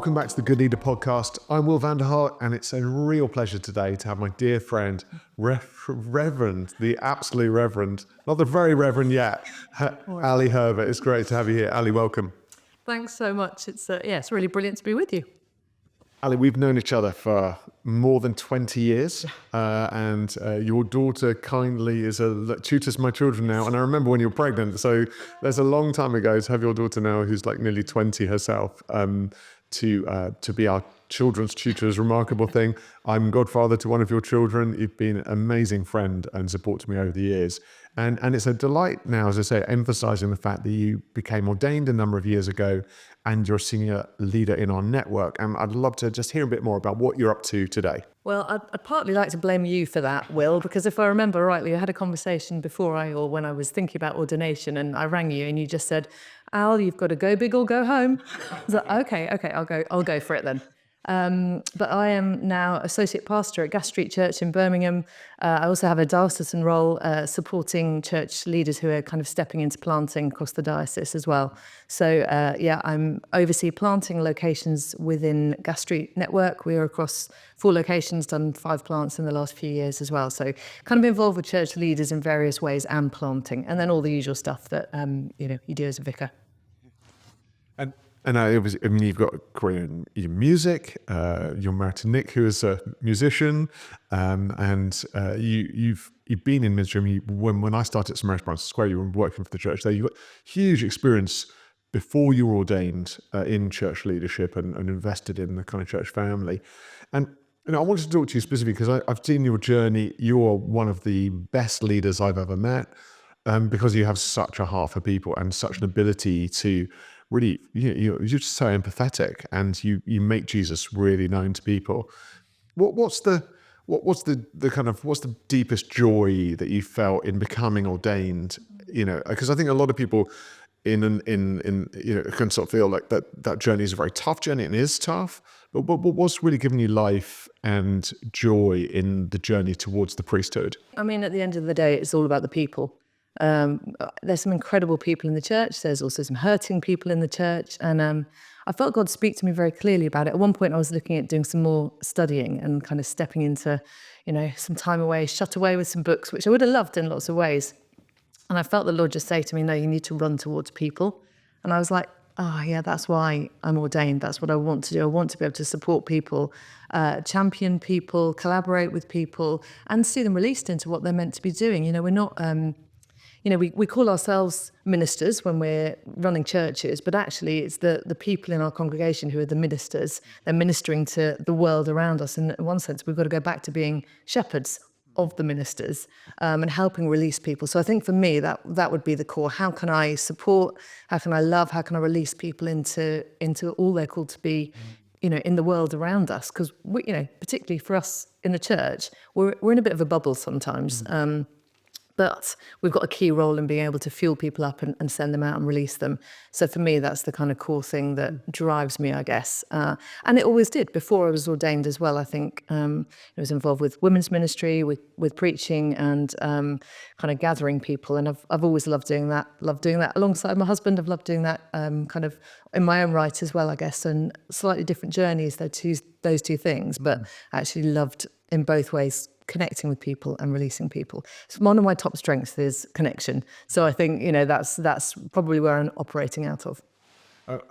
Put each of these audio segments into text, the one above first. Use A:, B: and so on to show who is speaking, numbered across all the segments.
A: Welcome back to the Good Leader podcast. I'm Will van der Hart, and it's a real pleasure today to have my dear friend, Reverend, the absolute Reverend, not the very Reverend yet, Ali Herbert. It's great to have you here. Ali, welcome.
B: Thanks so much. It's really brilliant to be with you.
A: Ali, we've known each other for more than 20 years, and your daughter kindly tutors my children now. And I remember when you were pregnant, so there's a long time ago to have your daughter now, who's like nearly 20 herself, to be our children's tutor is a remarkable thing. I'm godfather to one of your children. You've been an amazing friend and support to me over the years. And it's a delight now, as I say, emphasizing the fact that you became ordained a number of years ago and you're a senior leader in our network. And I'd love to just hear a bit more about what you're up to today.
B: Well, I'd partly like to blame you for that, Will, because if I remember rightly, I had a conversation when I was thinking about ordination, and I rang you and you just said, Al, you've got to go big or go home. I was like, okay, I'll go for it then. But I am now associate pastor at Gas Street Church in Birmingham. I also have a diocesan role supporting church leaders who are kind of stepping into planting across the diocese as well. So I'm oversee planting locations within Gas Street network. We are across 4 locations, done 5 plants in the last few years as well. So kind of involved with church leaders in various ways and planting, and then all the usual stuff that you do as a vicar.
A: And you've got a career in music. You're married to Nick, who is a musician, and you've been in ministry. When I started at St Mary's Branch Square, you were working for the church there. You got huge experience before you were ordained in church leadership and invested in the kind of church family. And I wanted to talk to you specifically because I've seen your journey. You're one of the best leaders I've ever met, because you have such a heart for people and such an ability to really, you're just so empathetic, and you make Jesus really known to people. What's the deepest joy that you felt in becoming ordained? Because I think a lot of people can sort of feel like that journey is a very tough journey, and it is tough. But what's really given you life and joy in the journey towards the priesthood?
B: I mean, at the end of the day, it's all about the people. There's some incredible people in the church. There's also some hurting people in the church. And I felt God speak to me very clearly about it. At one point, I was looking at doing some more studying and kind of stepping into, some time away, shut away with some books, which I would have loved in lots of ways. And I felt the Lord just say to me, no, you need to run towards people. And I was like, that's why I'm ordained. That's what I want to do. I want to be able to support people, champion people, collaborate with people, and see them released into what they're meant to be doing. We're not... we call ourselves ministers when we're running churches, but actually it's the people in our congregation who are the ministers. They're ministering to the world around us. And in one sense, we've got to go back to being shepherds of the ministers, and helping release people. So I think for me, that would be the core. How can I support? How can I love? How can I release people into all they're called to be, in the world around us? Because we, particularly for us in the church, we're in a bit of a bubble sometimes. But we've got a key role in being able to fuel people up and send them out and release them. So for me, that's the kind of core thing that drives me, I guess. And it always did before I was ordained as well. I think I was involved with women's ministry, with preaching, and kind of gathering people. And I've always loved doing that alongside my husband. I've loved doing that kind of in my own right as well, I guess, and slightly different journeys, those two things, but actually loved in both ways, connecting with people and releasing people. So one of my top strengths is connection. So I think, that's probably where I'm operating out of.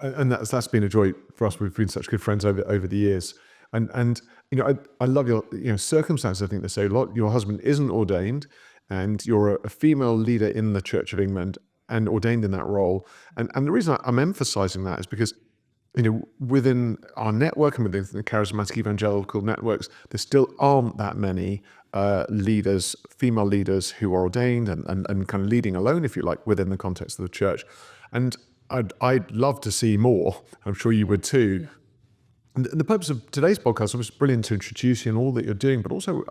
A: And that's been a joy for us. We've been such good friends over the years. And I love your circumstances. I think they say a lot. Your husband isn't ordained, and you're a female leader in the Church of England and ordained in that role. And the reason I'm emphasizing that is because within our network and within the charismatic evangelical networks, there still aren't that many leaders, female leaders, who are ordained and kind of leading alone, if you like, within the context of the church. And I'd love to see more. I'm sure you would too. And the purpose of today's podcast was brilliant to introduce you and all that you're doing, but also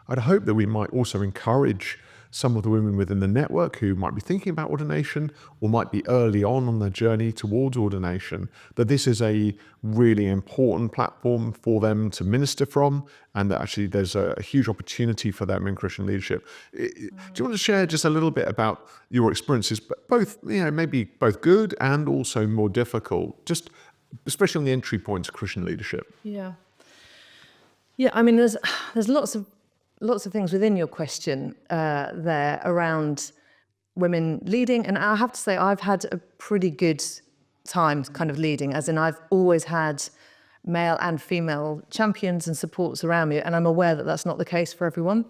A: I'd hope that we might also encourage some of the women within the network who might be thinking about ordination or might be early on their journey towards ordination, that this is a really important platform for them to minister from, and that actually there's a huge opportunity for them in Christian leadership. Do you want to share just a little bit about your experiences, both, maybe both good and also more difficult, just especially on the entry point to Christian leadership?
B: Yeah. Yeah, I mean, there's lots of things within your question there around women leading, and I have to say I've had a pretty good time kind of leading, as in I've always had male and female champions and supports around me, and I'm aware that that's not the case for everyone.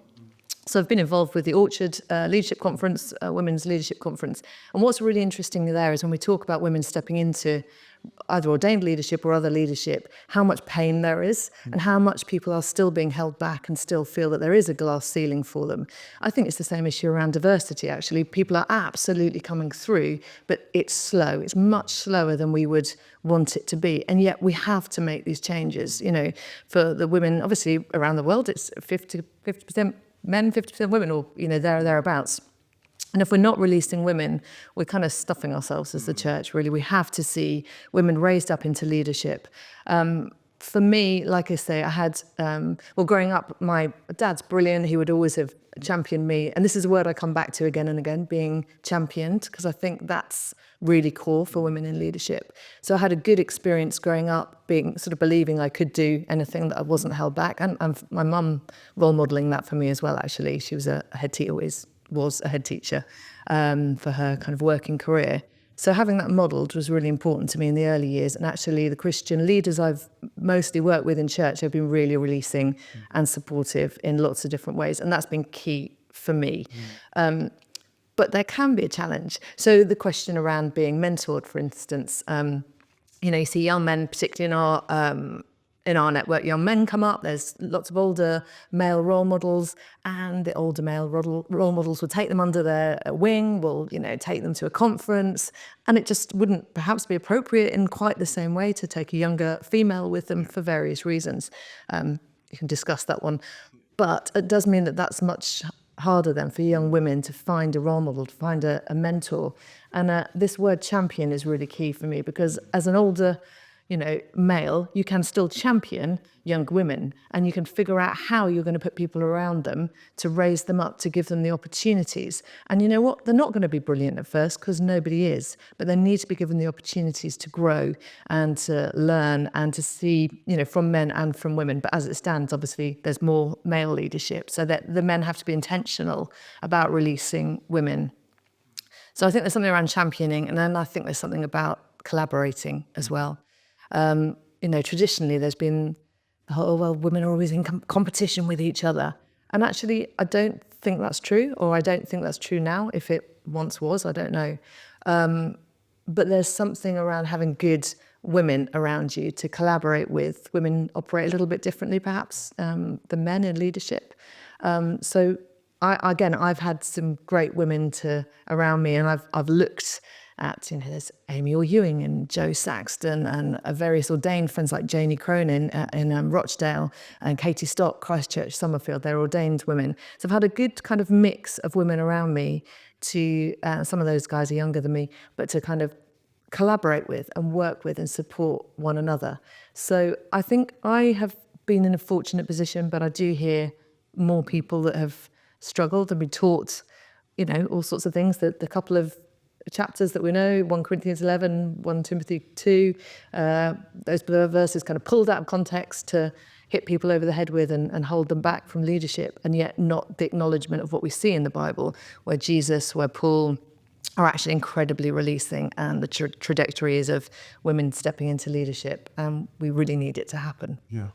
B: So I've been involved with the Orchard Leadership Conference, Women's Leadership Conference. And what's really interesting there is when we talk about women stepping into either ordained leadership or other leadership, how much pain there is and how much people are still being held back and still feel that there is a glass ceiling for them. I think it's the same issue around diversity, actually. People are absolutely coming through, but it's slow. It's much slower than we would want it to be. And yet we have to make these changes. You know, for the women, obviously around the world, it's 50% men, 50% women, or, you know, thereabouts. And if we're not releasing women, we're kind of stuffing ourselves as the church, really. We have to see women raised up into leadership. For me, like I say, I had, growing up, my dad's brilliant. He would always have championed me. And this is a word I come back to again and again, being championed, because I think that's really core for women in leadership. So I had a good experience growing up, being sort of believing I could do anything, that I wasn't held back. And my mum role modelling that for me as well, actually. She was a head teacher, always was a head teacher for her kind of working career. So having that modelled was really important to me in the early years. And actually the Christian leaders I've mostly worked with in church have been really releasing and supportive in lots of different ways. And that's been key for me. But there can be a challenge. So the question around being mentored, for instance, you know, you see young men, particularly in our network, young men come up. There's lots of older male role models, and the older male role models will take them under their wing, will, you know, take them to a conference, and it just wouldn't perhaps be appropriate in quite the same way to take a younger female with them for various reasons. You can discuss that one. But it does mean that that's much harder then for young women to find a role model, to find a mentor. And this word champion is really key for me, because as an older, you know, male, you can still champion young women, and you can figure out how you're going to put people around them to raise them up, to give them the opportunities. And you know what? They're not going to be brilliant at first, because nobody is, but they need to be given the opportunities to grow and to learn and to see, you know, from men and from women. But as it stands, obviously, there's more male leadership, so that the men have to be intentional about releasing women. So I think there's something around championing, and then I think there's something about collaborating as well. You know, traditionally there's been the whole, well, women are always in competition with each other. And actually, I don't think that's true, or I don't think that's true now. If it once was, I don't know. But there's something around having good women around you to collaborate with. Women operate a little bit differently, perhaps, than men in leadership. So I've had some great women around me, and I've looked at, you know, there's Amy Orr Ewing and Jo Saxton and various ordained friends like Janie Cronin in Rochdale and Katie Stock, Christchurch, Summerfield. They're ordained women. So I've had a good kind of mix of women around me to, some of those guys are younger than me, but to kind of collaborate with and work with and support one another. So I think I have been in a fortunate position, but I do hear more people that have struggled and been taught, you know, all sorts of things. That the couple of chapters that we know, 1 Corinthians 11, 1 Timothy 2, those verses kind of pulled out of context to hit people over the head with and hold them back from leadership, and yet not the acknowledgement of what we see in the Bible, where Jesus, where Paul are actually incredibly releasing, and the trajectory is of women stepping into leadership, and we really need it to happen.
A: Yeah.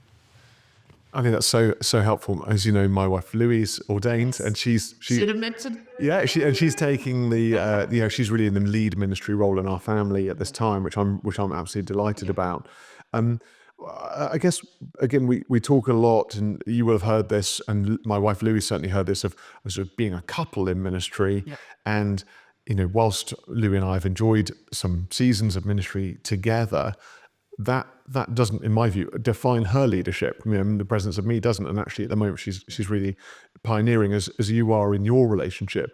A: I think that's so helpful. As you know, my wife Louise ordained, and she
B: should have mentioned.
A: Yeah, she's taking the you know, she's really in the lead ministry role in our family at this time, which I'm absolutely delighted about. I guess again we talk a lot, and you will have heard this, and my wife Louise certainly heard this, of sort of being a couple in ministry.
B: Yeah. And
A: you know, whilst Louie and I have enjoyed some seasons of ministry together, that doesn't, in my view, define her leadership. I mean, the presence of me doesn't, and actually at the moment she's really pioneering as you are in your relationship.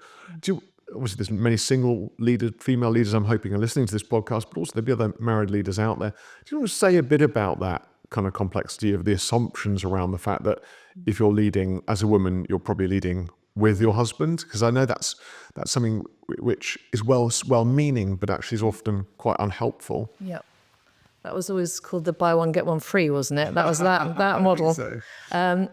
A: Obviously there's many single female leaders I'm hoping are listening to this podcast, but also there'll be other married leaders out there. Do you want to say a bit about that kind of complexity of the assumptions around the fact that if you're leading as a woman, you're probably leading with your husband? Because I know that's something which is well-meaning, but actually is often quite unhelpful.
B: Yeah. That was always called the buy one, get one free, wasn't it? That was that model.
A: So,
B: And,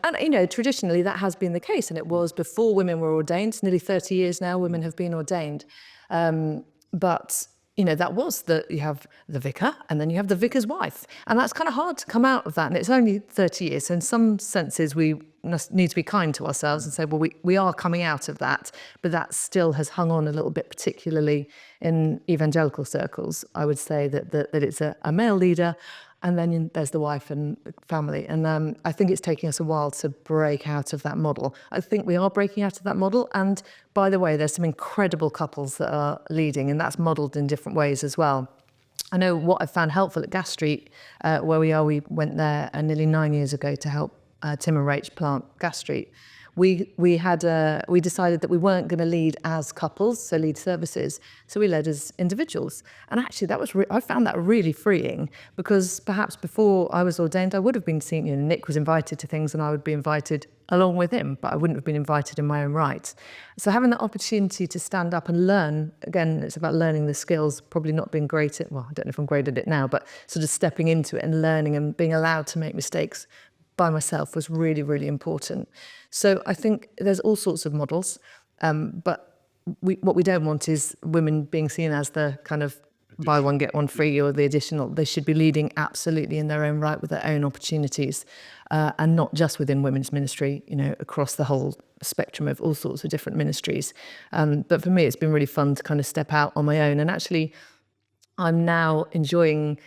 B: traditionally that has been the case. And it was before women were ordained. Nearly 30 years now, women have been ordained. But that was that you have the vicar and then you have the vicar's wife. And that's kind of hard to come out of that. And it's only 30 years. So in some senses, we need to be kind to ourselves and say, well, we are coming out of that. But that still has hung on a little bit, particularly in evangelical circles. I would say that it's a male leader. And then there's the wife and family. And I think it's taking us a while to break out of that model. I think we are breaking out of that model. And by the way, there's some incredible couples that are leading, and that's modelled in different ways as well. I know what I found helpful at Gas Street, where we went there nearly 9 years ago to help Tim and Rach plant Gas Street. We decided that we weren't going to lead as couples, so lead services. So we led as individuals, and actually that was I found that really freeing, because perhaps before I was ordained, I would have been seen. Nick was invited to things, and I would be invited along with him, but I wouldn't have been invited in my own right. So having that opportunity to stand up and learn, again, it's about learning the skills. Probably not being great at, well, I don't know if I'm great at it now, but sort of stepping into it and learning and being allowed to make mistakes by myself was really, really important. So I think there's all sorts of models, but what we don't want is women being seen as the kind of buy one, get one free, or the additional. They should be leading absolutely in their own right with their own opportunities, and not just within women's ministry, across the whole spectrum of all sorts of different ministries. But for me, it's been really fun to kind of step out on my own. And actually, I'm now enjoying.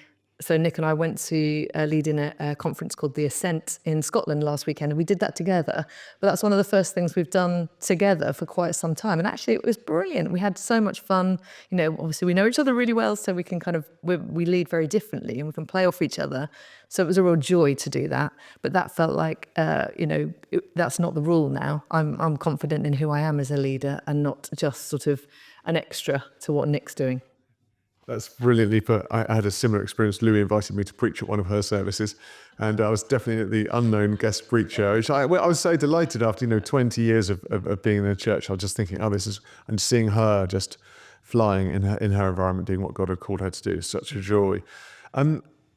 B: So Nick and I went to lead in a conference called The Ascent in Scotland last weekend, and we did that together. But that's one of the first things we've done together for quite some time. And actually, it was brilliant. We had so much fun. Obviously, we know each other really well, so we can we lead very differently, and we can play off each other. So it was a real joy to do that. But that felt like, that's not the rule now. I'm confident in who I am as a leader, and not just sort of an extra to what Nick's doing.
A: that's brilliantly put. I had a similar experience. Louie invited me to preach at one of her services, and I was definitely the unknown guest preacher, which I was so delighted after 20 years of being in the church. I was just thinking, and seeing her just flying in her environment, doing what God had called her to do. Such a joy.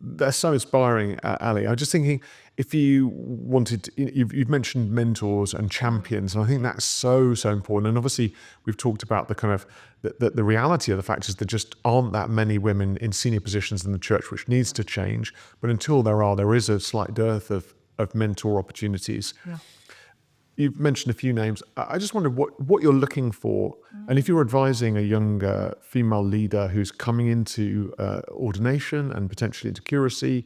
A: They're so inspiring, Ali. I was just thinking, if you wanted, you've mentioned mentors and champions, and I think that's so important. And obviously, we've talked about the kind of the reality of the fact is there just aren't that many women in senior positions in the church, which needs to change. But until there is a slight dearth of mentor opportunities.
B: Yeah.
A: You've mentioned a few names. I just wondered what you're looking for. And if you're advising a younger female leader who's coming into ordination and potentially into curacy,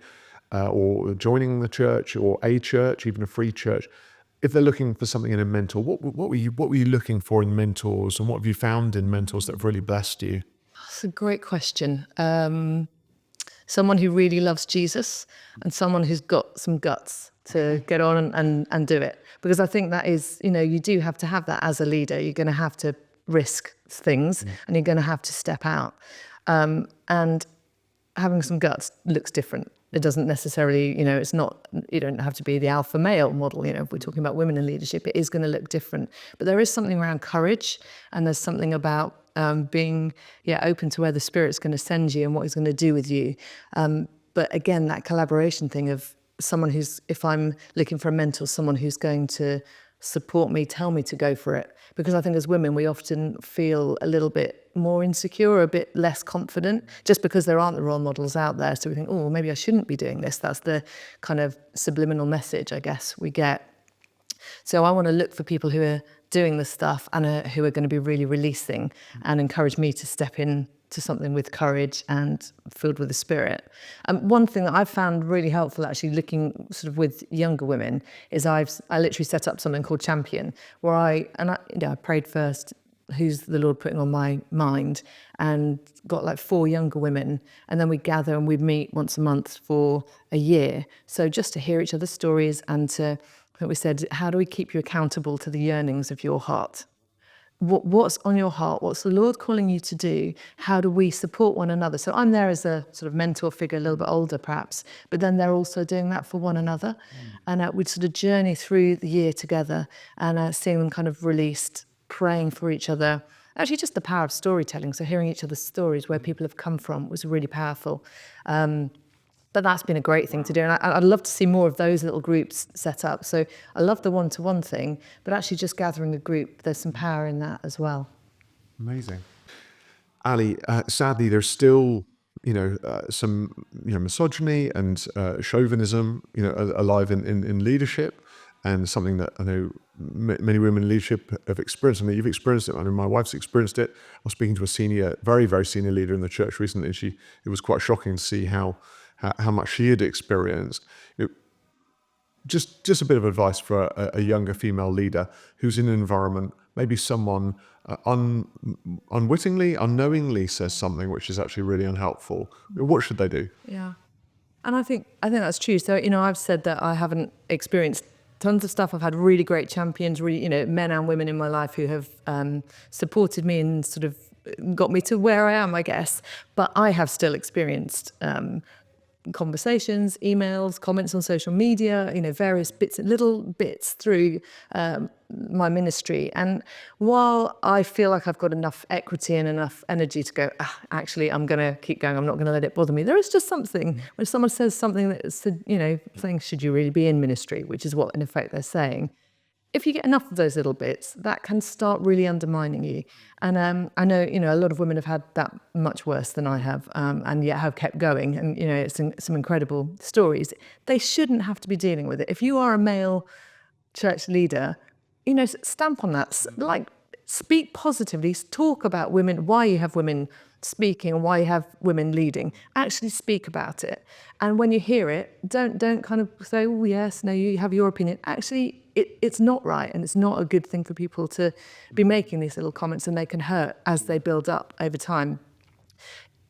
A: or joining the church or a church, even a free church, if they're looking for something in a mentor, what were you looking for in mentors, and what have you found in mentors that have really blessed you?
B: That's a great question. Someone who really loves Jesus, and someone who's got some guts to get on and do it. Because I think that is, you do have to have that as a leader. You're going to have to risk things, and you're going to have to step out. And having some guts looks different. It doesn't necessarily, it's not, you don't have to be the alpha male model. If we're talking about women in leadership, it is going to look different. But there is something around courage, and there's something about being open to where the Spirit's going to send you and what He's going to do with you. But again, that collaboration thing of someone who's, if I'm looking for a mentor, someone who's going to support me, tell me to go for it. Because I think as women, we often feel a little bit more insecure, a bit less confident, just because there aren't the role models out there. So we think, oh, maybe I shouldn't be doing this. That's the kind of subliminal message, I guess, we get. So I want to look for people who are doing the stuff and who are going to be really releasing and encourage me to step in to something with courage and filled with the Spirit. One thing that I've found really helpful, actually looking sort of with younger women, is I literally set up something called Champion, where I prayed first, who's the Lord putting on my mind, and got like 4 younger women, and then we gather and we'd meet once a month for a year. So just to hear each other's stories, and I think we said, how do we keep you accountable to the yearnings of your heart? What's on your heart? What's the Lord calling you to do? How do we support one another? So I'm there as a sort of mentor figure, a little bit older perhaps, but then they're also doing that for one another. And we'd sort of journey through the year together, and seeing them kind of released, praying for each other. Actually, just the power of storytelling. So hearing each other's stories, where people have come from, was really powerful. But that's been a great thing to do. And I'd love to see more of those little groups set up. So I love the one-to-one thing, but actually just gathering a group, there's some power in that as well.
A: Amazing. Ali, sadly, there's still, some, misogyny and chauvinism, alive in leadership, and something that I know many women in leadership have experienced. I mean, you've experienced it. I know my wife's experienced it. I was speaking to a very, very senior leader in the church recently, and it was quite shocking to see how much she had experienced. Just a bit of advice for a younger female leader who's in an environment, maybe someone unwittingly, unknowingly says something which is actually really unhelpful. What should they do?
B: Yeah. And I think that's true. So, I've said that I haven't experienced tons of stuff. I've had really great champions, really, men and women in my life who have supported me and sort of got me to where I am, I guess. But I have still experienced conversations, emails, comments on social media, various little bits through my ministry. And while I feel like I've got enough equity and enough energy to go, actually, I'm going to keep going, I'm not going to let it bother me, there is just something when someone says something that's, saying, should you really be in ministry, which is what in effect they're saying. If you get enough of those little bits, that can start really undermining you. And I know, a lot of women have had that much worse than I have, and yet have kept going. And, it's some incredible stories. They shouldn't have to be dealing with it. If you are a male church leader, stamp on that. Speak positively. Talk about women, why you have women speaking and why you have women leading. Actually speak about it. And when you hear it, don't kind of say, oh, yes, no, you have your opinion. Actually, it's not right, and it's not a good thing for people to be making these little comments, and they can hurt as they build up over time.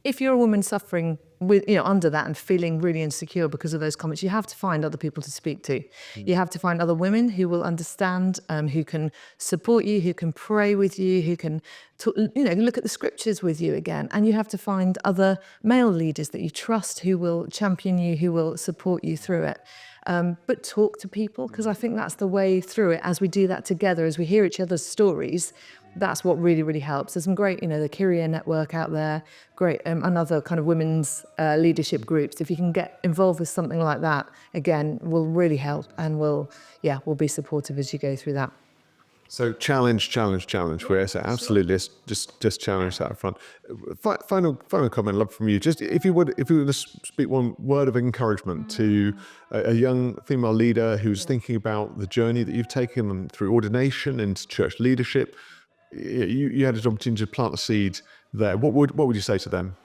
B: If you're a woman suffering with, under that and feeling really insecure because of those comments, you have to find other people to speak to. You have to find other women who will understand, who can support you, who can pray with you, who can, look at the scriptures with you again. And you have to find other male leaders that you trust who will champion you, who will support you through it. But talk to people, because I think that's the way through it. As we do that together, as we hear each other's stories, that's what really, really helps. There's some great, the Kyrie network out there, great, and other kind of women's leadership groups. If you can get involved with something like that, again, will really help, and will be supportive as you go through that.
A: So challenge. Where so absolutely, just challenge that up front. Final comment I'd love from you. Just if you would just speak one word of encouragement to a young female leader who's thinking about the journey that you've taken them through ordination into church leadership. You had an opportunity to plant a seed there. What would you say to them?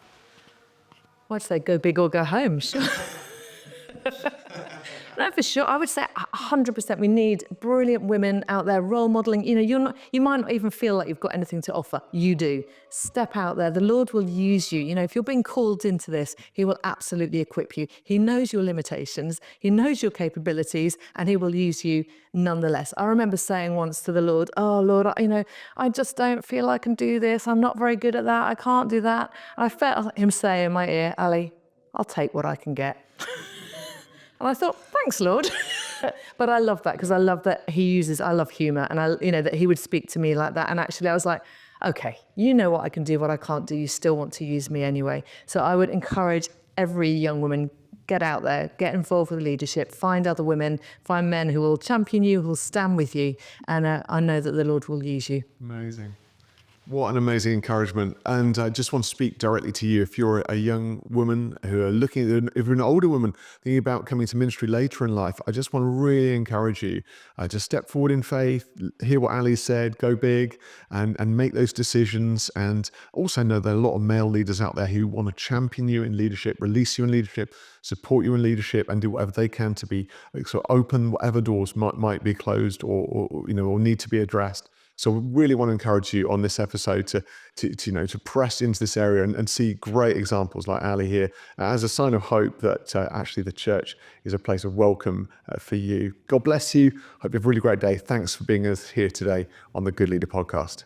B: Well, I'd say go big or go home. Sure. No, for sure. I would say 100%. We need brilliant women out there role modeling. You might not even feel like you've got anything to offer. You do. Step out there. The Lord will use you. If you're being called into this, He will absolutely equip you. He knows your limitations. He knows your capabilities, and He will use you nonetheless. I remember saying once to the Lord, "Oh Lord, I just don't feel I can do this. I'm not very good at that. I can't do that." And I felt Him say in my ear, "Ali, I'll take what I can get." And I thought, thanks, Lord. But I love that, because I love that I love humor, and that He would speak to me like that. And actually I was like, okay, you know what I can do, what I can't do. You still want to use me anyway. So I would encourage every young woman, get out there, get involved with leadership, find other women, find men who will champion you, who will stand with you. And I know that the Lord will use you.
A: Amazing. What an amazing encouragement. And I just want to speak directly to you. If you're a young woman who are if you're an older woman thinking about coming to ministry later in life, I just want to really encourage you to step forward in faith, hear what Ali said, go big and make those decisions. And also know there are a lot of male leaders out there who want to champion you in leadership, release you in leadership, support you in leadership, and do whatever they can to be sort of open whatever doors might be closed or need to be addressed. So we really want to encourage you on this episode to press into this area and see great examples like Ali here as a sign of hope that actually the church is a place of welcome for you. God bless you. Hope you have a really great day. Thanks for being with us here today on the Good Leader podcast.